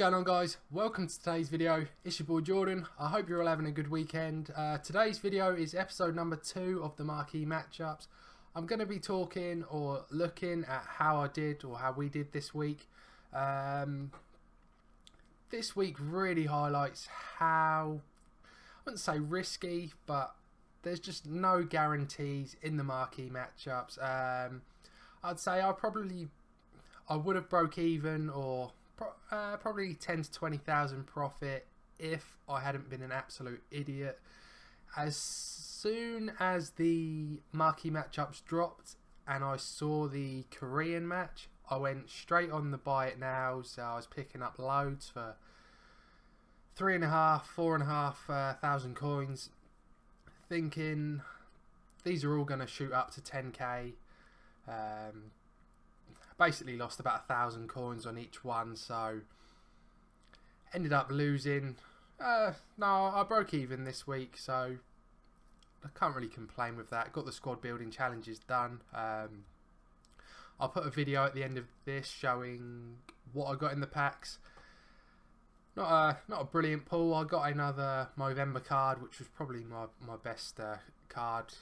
going on, guys? Welcome to today's video. It's your boy Jordan. I hope you're all having a good weekend. Today's video is episode number 2 of the Marquee matchups. I'm going to be talking or looking at how I did or how we did this week. This week really highlights how, I wouldn't say risky, but there's just no guarantees in the Marquee matchups. I'd say I would have broke even or probably 10 to 20,000 profit if I hadn't been an absolute idiot. As soon as the Marquee matchups dropped and I saw the Korean match, I went straight on the buy it now. So I was picking up loads for 3,500, 4,500 coins, thinking these are all going to shoot up to 10k. Basically lost about 1,000 coins on each one, so ended up losing. No, I broke even this week, so I can't really complain with that. Got the squad building challenges done. I'll put a video at the end of this showing what I got in the packs. Not a brilliant pull. I got another Movember card, which was probably my best card.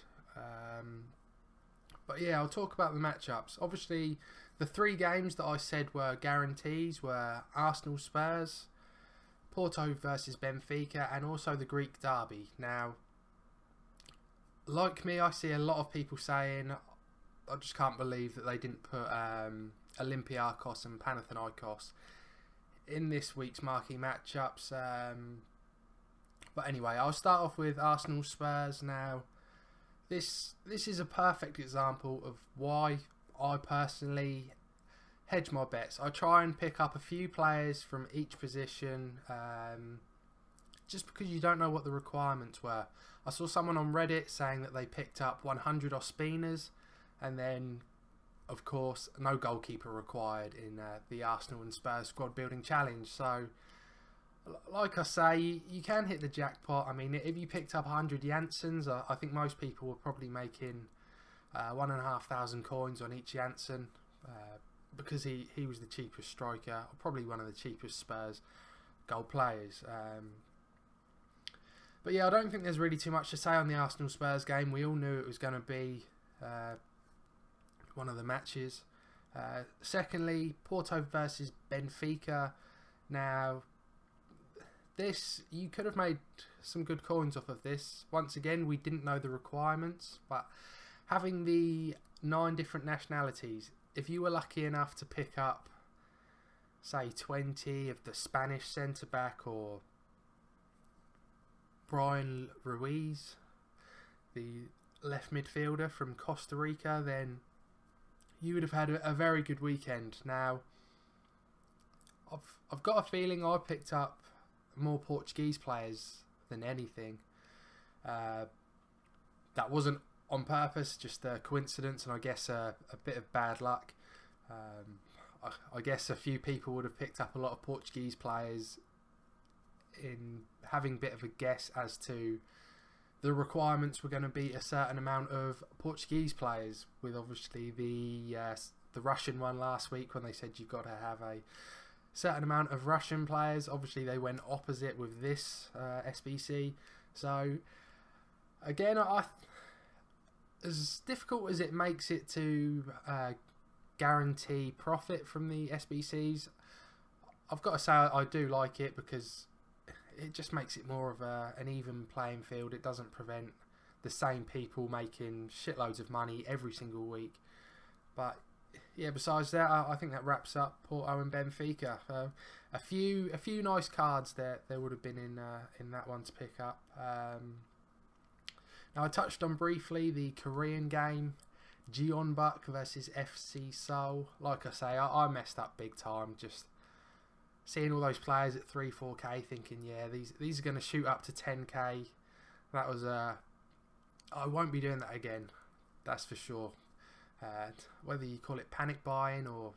But yeah, I'll talk about the matchups. Obviously, the 3 games that I said were guarantees were Arsenal Spurs, Porto versus Benfica, and also the Greek derby. Now, like me, I see a lot of people saying, I just can't believe that they didn't put Olympiacos and Panathinaikos in this week's Marquee matchups. But anyway, I'll start off with Arsenal Spurs now. This is a perfect example of why I personally hedge my bets. I try and pick up a few players from each position, just because you don't know what the requirements were. I saw someone on Reddit saying that they picked up 100 Ospinas, and then, of course, no goalkeeper required in the Arsenal and Spurs squad building challenge. So, like I say, you can hit the jackpot. I mean, if you picked up 100 Janssens, I think most people were probably making 1,500 coins on each Janssen, because he was the cheapest striker, or probably one of the cheapest Spurs goal players. But yeah, I don't think there's really too much to say on the Arsenal Spurs game. We all knew it was going to be one of the matches. Secondly, Porto versus Benfica. Now, this, you could have made some good coins off of this. Once again, we didn't know the requirements, but having the 9 different nationalities, if you were lucky enough to pick up, say, 20 of the Spanish centre-back or Brian Ruiz, the left midfielder from Costa Rica, then you would have had a very good weekend. Now, I've got a feeling I picked up more Portuguese players than anything. That wasn't on purpose, just a coincidence, and I guess a bit of bad luck. I guess a few people would have picked up a lot of Portuguese players in having a bit of a guess as to the requirements were going to be a certain amount of Portuguese players, with obviously the Russian one last week when they said you've got to have a certain amount of Russian players. Obviously they went opposite with this SBC. So again, as difficult as it makes it to guarantee profit from the SBCs, I've got to say I do like it, because it just makes it more of an even playing field. It doesn't prevent the same people making shitloads of money every single week. But yeah, besides that, I think that wraps up Porto and Benfica. A few nice cards there would have been in that one to pick up. Now, I touched on briefly the Korean game, Jeonbuk versus FC Seoul. Like I say, I messed up big time, just seeing all those players at 3-4k, thinking, yeah, these are going to shoot up to 10k. That was I won't be doing that again, that's for sure. Whether you call it panic buying or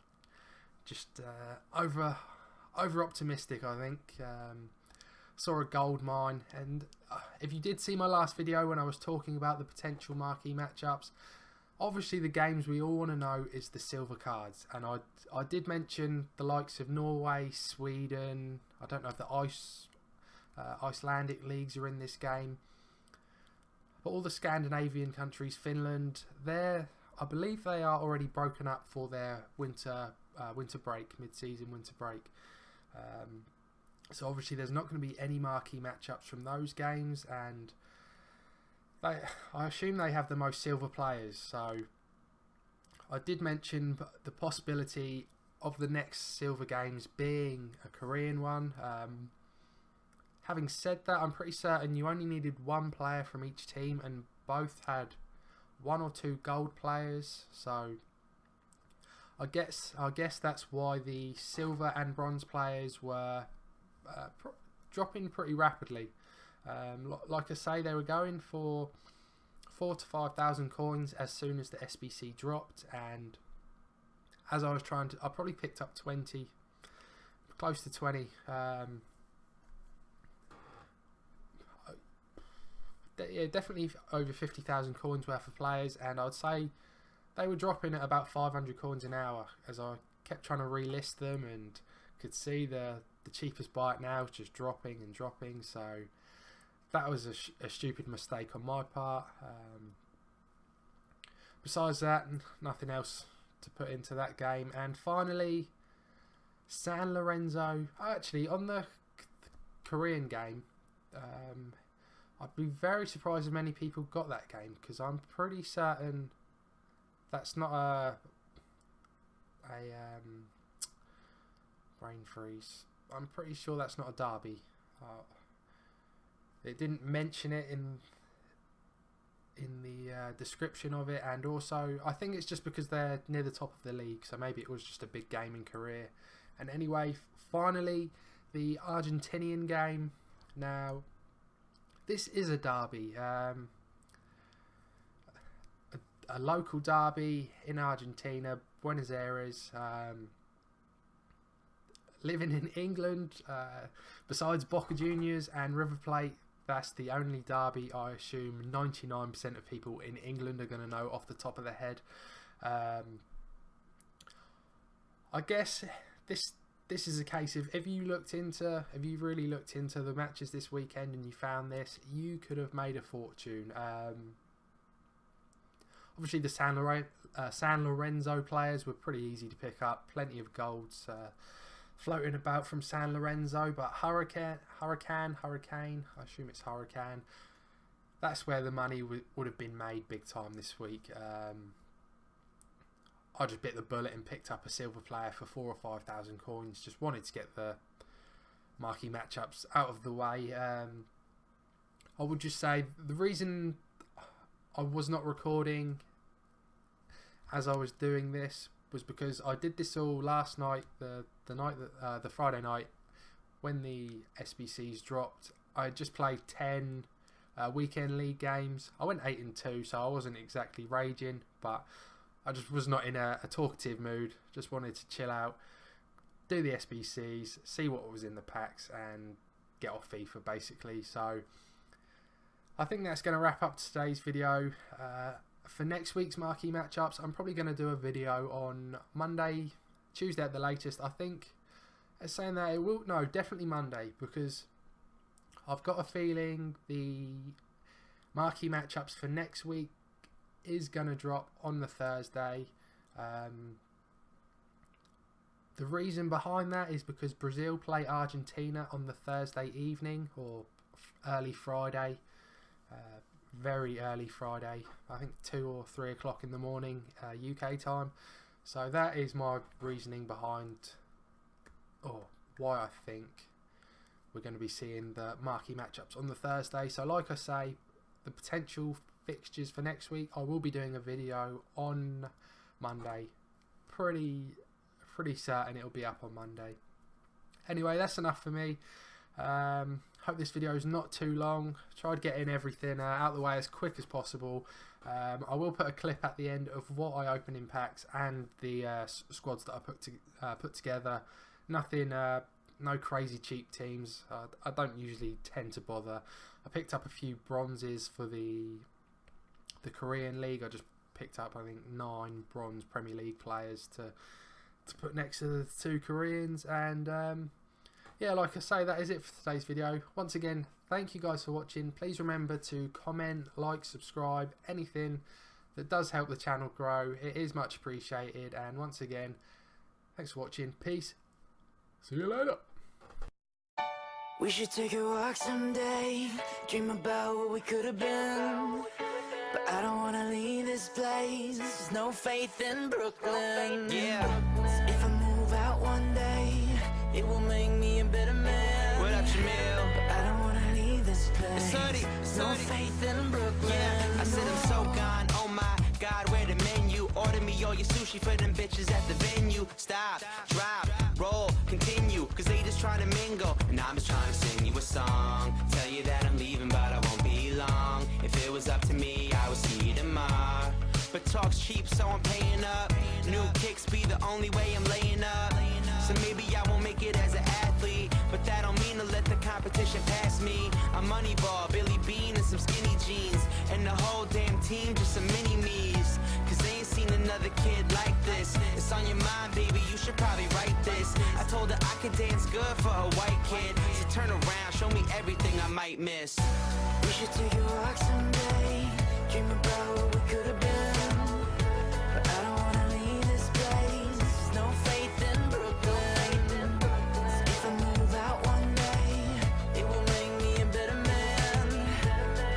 just over optimistic, I think. Saw a gold mine, and if you did see my last video when I was talking about the potential Marquee matchups, obviously the games we all want to know is the silver cards, and I did mention the likes of Norway, Sweden. I don't know if the Icelandic leagues are in this game, but all the Scandinavian countries, Finland, I believe they are already broken up for their winter break, mid-season winter break. So obviously there's not going to be any marquee matchups from those games, and I assume they have the most silver players. So I did mention the possibility of the next silver games being a Korean one. Having said that, I'm pretty certain you only needed one player from each team, and both had 1 or 2 gold players. So I guess that's why the silver and bronze players were dropping pretty rapidly. Like I say, they were going for 4,000 to 5,000 coins as soon as the SBC dropped, and as I was I probably picked up 20, close to 20. Yeah, definitely over 50,000 coins worth of players, and I'd say they were dropping at about 500 coins an hour as I kept trying to relist them, and could see the cheapest buy it now is just dropping and dropping. So that was a stupid mistake on my part. Besides that, nothing else to put into that game. And finally, San Lorenzo. Actually, on the Korean game, I'd be very surprised if many people got that game, because I'm pretty certain that's not a brain freeze. I'm pretty sure that's not a derby. It didn't mention it in the description of it, and also I think it's just because they're near the top of the league, so maybe it was just a big game in Korea. And anyway, finally, the Argentinian game. Now, this is a derby, a local derby in Argentina, Buenos Aires. Living in England, besides Boca Juniors and River Plate, that's the only derby I assume 99% of people in England are going to know off the top of their head. I guess this is a case of if you really looked into the matches this weekend and you found this, you could have made a fortune. Obviously the San Lorenzo players were pretty easy to pick up, plenty of golds floating about from San Lorenzo, but Hurricane, I assume it's Hurricane, that's where the money would have been made big time this week. I just bit the bullet and picked up a silver player for 4,000 or 5,000 coins. Just wanted to get the marquee matchups out of the way. I would just say the reason I was not recording as I was doing this was because I did this all last night, the Friday night when the SBCs dropped. I just played 10 weekend league games. I went 8-2, so I wasn't exactly raging, but I just was not in a talkative mood. Just wanted to chill out, do the SBCs, see what was in the packs, and get off FIFA basically. So I think that's going to wrap up today's video. For next week's marquee matchups, I'm probably going to do a video on Monday, Tuesday at the latest. I think, saying that, it will, no, definitely Monday, because I've got a feeling the marquee matchups for next week is going to drop on the Thursday. The reason behind that is because Brazil play Argentina on the Thursday evening, or early Friday, very early Friday, I think 2 or 3 o'clock in the morning UK time. So that is my reasoning behind, or why I think we're going to be seeing the marquee matchups on the Thursday. So like I say, the potential fixtures for next week, I will be doing a video on Monday. Pretty certain it'll be up on Monday. Anyway, that's enough for me. Hope this video is not too long. Tried getting everything out of the way as quick as possible. I will put a clip at the end of what I open in packs and the squads that I put together. Nothing, no crazy cheap teams. I don't usually tend to bother. I picked up a few bronzes for the Korean League. I just picked up, I think, 9 bronze Premier League players to put next to the 2 Koreans. And yeah, like I say, that is it for today's video. Once again, thank you guys for watching. Please remember to comment, like, subscribe, anything that does help the channel grow. It is much appreciated. And once again, thanks for watching. Peace. See you later. We should take a walk someday, dream about what we could have been. But I don't wanna leave this place, there's no faith in Brooklyn. Yeah. If I move out one day, it will make me a better man. What up, Jamil? But I don't wanna leave this place, there's no faith in Brooklyn. Yeah, I said I'm so gone, oh my God, where the menu? Order me all your sushi for them bitches at the venue. Stop, drop, roll, continue, cause they just trying to mingle. And I'm just trying to sing you a song, tell you that I'm leaving but I won't be long. If it was up to me, I would see you tomorrow. But talk's cheap, so I'm paying up. New kicks be the only way I'm laying up. So maybe I won't make it as an athlete, but that don't mean to let the competition pass me. I'm Moneyball, Billy Bean and some skinny jeans, and the whole damn team just some mini-me's. Cause they ain't seen another kid like this. It's on your mind, baby, you should probably write this. I told her I could dance good for a white kid, so turn around, show me everything I might miss. We should take a walk someday, dream about what we could have been. But I don't wanna leave this place, there's no faith in Brooklyn. If I move out one day, it will make me a better man.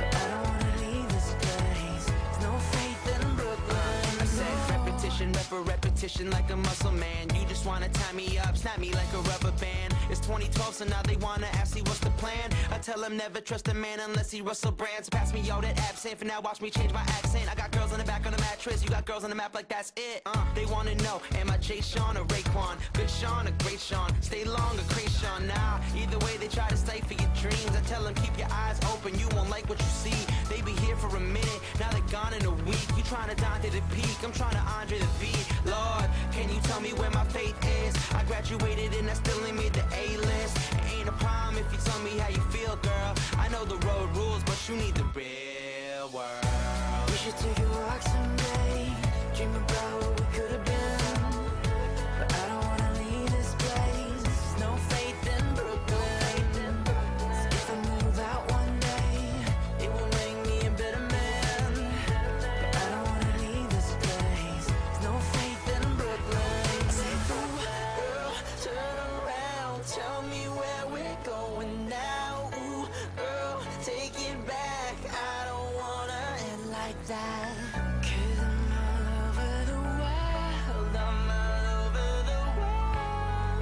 But I don't wanna leave this place, there's no faith in Brooklyn. I said repetition, repetition like a muscle man. You just wanna tie me up, snap me like a rubber band. It's 2012, so now they wanna ask me what's the plan. I tell them never trust a man unless he Russell Brand. So pass me all that absinthe, for now watch me change my accent. I got girls on the back of the mattress, you got girls on the map like that's it. They wanna know, am I Jay Sean or Raekwon? Good Sean or great Sean? Stay long or Krayshawn? Nah, either way they try to stifle your dreams. I tell them keep your eyes open, you won't like what you see. They be here for a minute, now they're gone in a week. You trying to Dante the peak, I'm trying to Andre the V. Lord, can you tell me where my faith is? I graduated and I still ain't made the A-list. It ain't a problem if you tell me how you feel, girl. I know the road rules, but you need the real world. We should take a walk someday, dream about what we could have been. But I don't wanna leave this place, there's no faith in Brooklyn. If I move out one day, it will make me a better man. But I don't wanna leave this place, there's no faith in Brooklyn. I say, ooh, girl, turn around, tell me where we're going now. Ooh, girl, take it back, I don't wanna end like that. Cause I'm all over the world, I'm all over the world.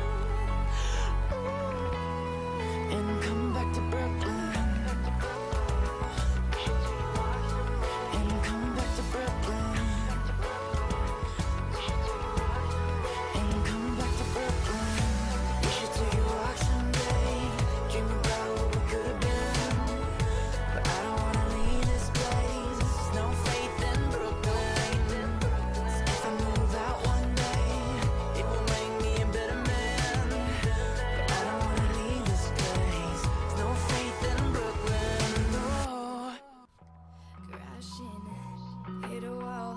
Ooh. And come back to Brooklyn, and come back to Brooklyn, and come back to Brooklyn. We should take a walk someday, dream about what we could have been. But I don't wanna leave this place, there's no faith in Brooklyn. If I move out one day, it will make me a better man. But I don't wanna leave this place, there's no faith in Brooklyn. No. Crashing, hit a wall.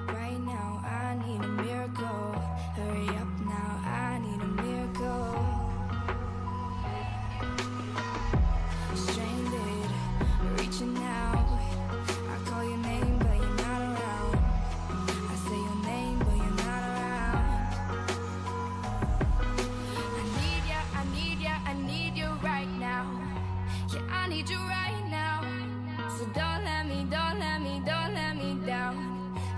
Right now, I need a miracle. Hurry up now, I need a miracle. Stranded, reaching out. I call your name, but you're not around. I say your name, but you're not around. I need ya, I need ya, I need you right now. Yeah, I need you right now. So don't let me, don't let me, don't let me down.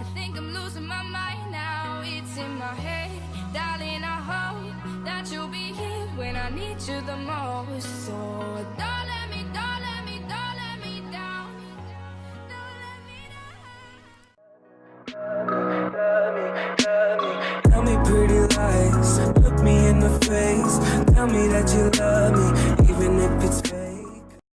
I think I'm losing my mind now. It's in my head, darling, I hope that you'll be here when I need you the most. So don't let me, don't let me, don't let me down. Don't let me down. Tell me pretty lies, look me in the face. Tell me that you love me,